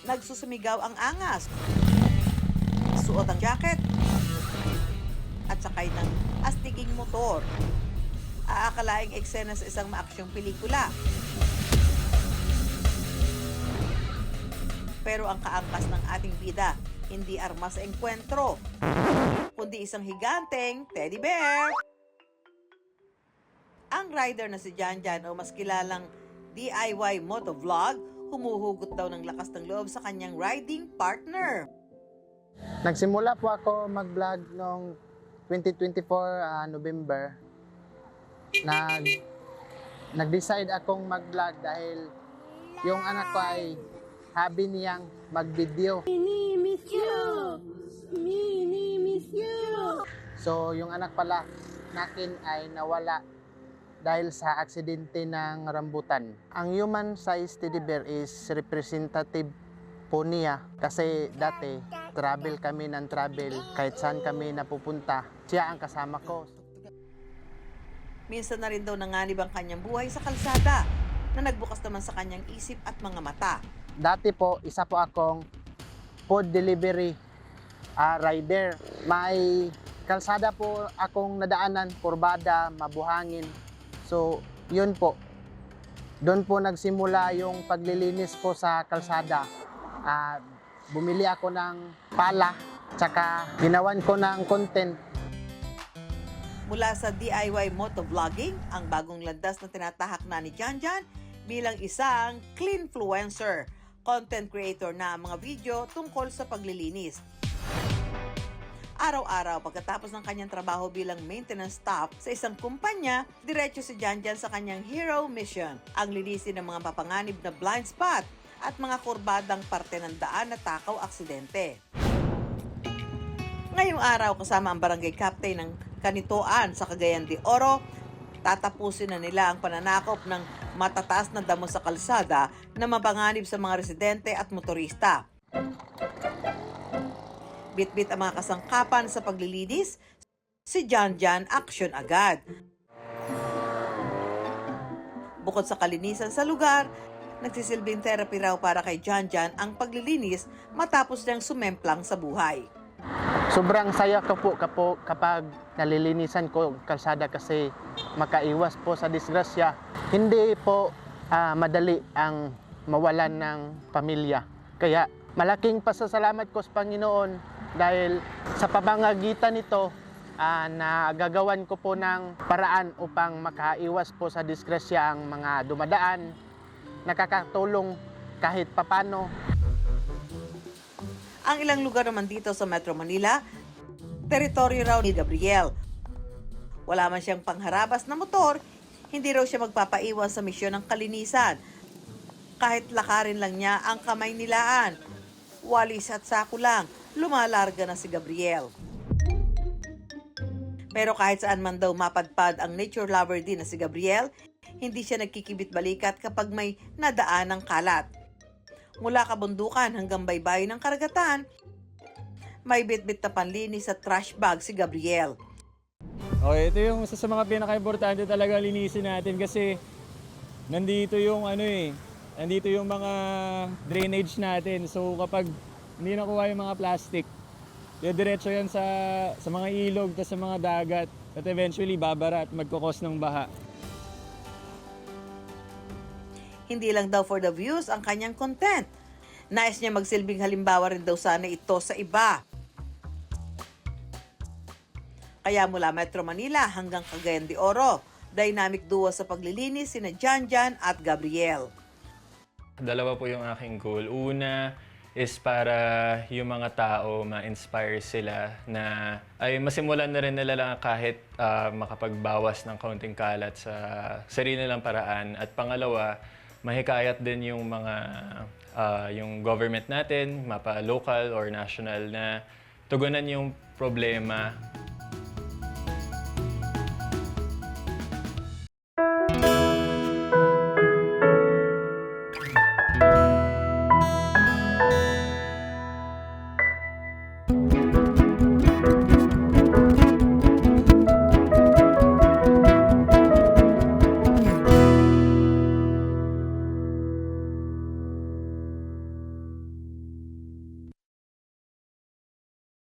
Nagsusumigaw ang angas, suot ang jacket, at sakay ng astiging motor. Aakalaing eksena sa isang maaksyong pelikula. Pero ang kaangkas ng ating bida, hindi armas sa engkwentro, kundi isang higanteng teddy bear. Ang rider na si Janjan o mas kilalang DIY motovlog, humuhugot daw ng lakas ng loob sa kanyang riding partner. Nagsimula po ako mag-vlog noong 2024 November. Nag-decide akong mag-vlog dahil yung anak ko ay hobby niyang mag-video. Miss you! Miss you! So yung anak pala nakin ay nawala dahil sa aksidente ng rambutan. Ang human size teddy bear is representative po niya kasi dati travel kami ng travel, kahit saan kami napupunta, siya ang kasama ko. Minsan na rin daw nanganib ang kanyang buhay sa kalsada na nagbukas naman sa kanyang isip at mga mata. Dati po, isa po akong food delivery rider. May kalsada po akong nadaanan, kurbada, mabuhangin. So, yun po. Doon po nagsimula yung paglilinis ko sa kalsada. Bumili ako ng pala, tsaka ginawan ko ng content. Mula sa DIY motovlogging, ang bagong landas na tinatahak na ni Janjan bilang isang cleanfluencer, content creator na mga video tungkol sa paglilinis. Araw-araw pagkatapos ng kanyang trabaho bilang maintenance staff sa isang kumpanya, diretso si Janjan sa kanyang hero mission, ang linisin ng mga papanganib na blind spot at mga kurbadang parte ng daan na takaw aksidente. Ngayong araw kasama ang barangay captain ng Kanitoan sa Cagayan de Oro, tatapusin na nila ang pananakop ng matataas na damo sa kalsada na mapanganib sa mga residente at motorista. Bit-bit ang mga kasangkapan sa paglilinis, si Janjan action agad. Bukod sa kalinisan sa lugar, nagsisilbing therapy raw para kay Janjan ang paglilinis matapos niyang sumemplang sa buhay. Sobrang saya ko po kapag nalilinisan ko kalsada kasi makaiwas po sa disgrasya. Hindi po madali ang mawalan ng pamilya. Kaya malaking pasasalamat ko sa Panginoon dahil sa pamamagitan nito, nagagawan ko po ng paraan upang makaiwas po sa disgrasya ang mga dumadaan, nakakatulong kahit papano. Ang ilang lugar naman dito sa Metro Manila, teritoryo raw ni Gabriel. Wala man siyang pangharabas na motor, hindi raw siya magpapaiwan sa misyon ng kalinisan. Kahit lakarin lang niya ang kamay nilaan, walis at sako lang, lumalarga na si Gabriel. Pero kahit saan man daw mapadpad ang nature lover din na si Gabriel, hindi siya nagkikibit-balikat kapag may nadaan ng kalat. Mula kabundukan hanggang baybayin ng karagatan, may bit-bit na panlinis sa trash bag si Gabriel. Okay, ito yung isa sa mga pinaka-importante talaga linisin natin kasi nandito yung nandito yung mga drainage natin. So kapag hindi nakuha yung mga plastic, diretso yan sa mga ilog, sa mga dagat, at eventually babara at magkukos ng baha. Hindi lang daw for the views ang kanyang content. Nais niya magsilbing halimbawa rin daw sana ito sa iba. Kaya mula Metro Manila hanggang Cagayan de Oro, dynamic duo sa paglilinis sina Janjan at Gabriel. Dalawa po yung aking goal. Una is para yung mga tao ma-inspire sila na ay masimulan na rin nila lang kahit makapagbawas ng kaunting kalat sa sarili nilang paraan. At pangalawa, mahikayat din yung mga yung government natin, mapa local or national, na tugunan yung problema